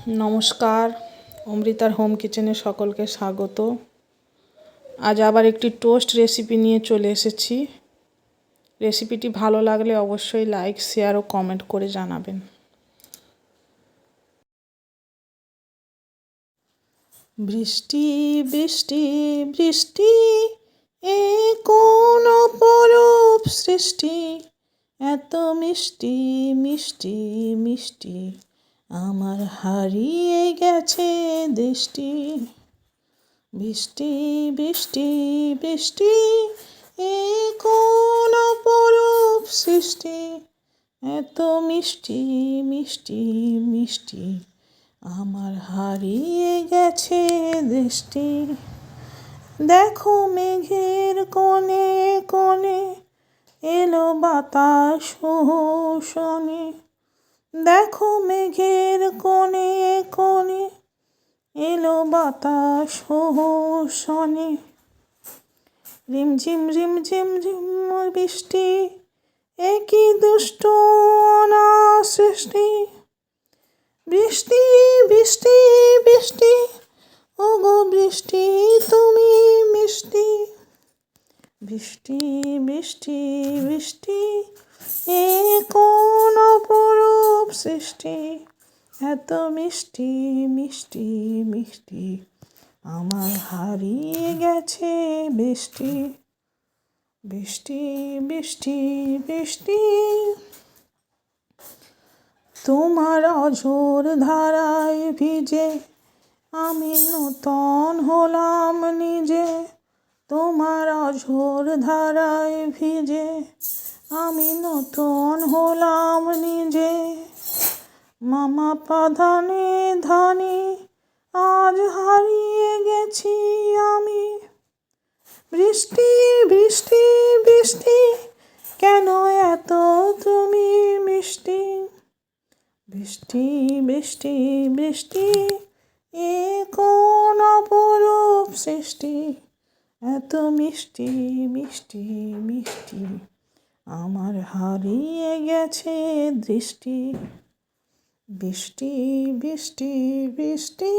নমস্কার, অমৃতার হোম কিচেনে সকলকে স্বাগত। আজ আবার একটি টোস্ট রেসিপি নিয়ে চলে এসেছি। রেসিপিটি ভালো লাগলে অবশ্যই লাইক, শেয়ার ও কমেন্ট করে জানাবেন। বৃষ্টি বৃষ্টি বৃষ্টি, এ কোন অপরূপ সৃষ্টি, এত মিষ্টি মিষ্টি মিষ্টি, আমার হারিয়ে গেছে দৃষ্টি। বৃষ্টি বৃষ্টি বৃষ্টি, এ কোন অপরূপ সৃষ্টি, এত মিষ্টি মিষ্টি মিষ্টি, আমার হারিয়ে গেছে দৃষ্টি। দেখো মেঘের কোণে কোণে এলো বাতাস শোনে, দেখো মেঘের কোণে কোণে এলো বাতাস শোনে। রিমঝিম রিমঝিম ঝিম বৃষ্টি, একই দুষ্ট অনাসৃষ্টি। বৃষ্টি বৃষ্টি বৃষ্টি, ওগো বৃষ্টি তুমি মিষ্টি। বৃষ্টি বৃষ্টি বৃষ্টি, এ কোন অপরূপ সৃষ্টি, এত মিষ্টি মিষ্টি মিষ্টি, আমার হারিয়ে গেছে বৃষ্টি। বৃষ্টি বৃষ্টি বৃষ্টি, তোমার অঝোর ধারায় ভিজে আমি নূতন হলাম নিজে। তোমার অঝোর ধারায় ভিজে আমি নূতন হলাম নিজে। মামা পাধানে ধানে আজ হারিয়ে গেছি আমি। বৃষ্টি বৃষ্টি বৃষ্টি, কেন এত তুমি মিষ্টি। বৃষ্টি বৃষ্টি বৃষ্টি, এ কোন অপরূপ সৃষ্টি, এত মিষ্টি মিষ্টি মিষ্টি, আমার হারিয়ে গেছে দৃষ্টি। বৃষ্টি বৃষ্টি বৃষ্টি।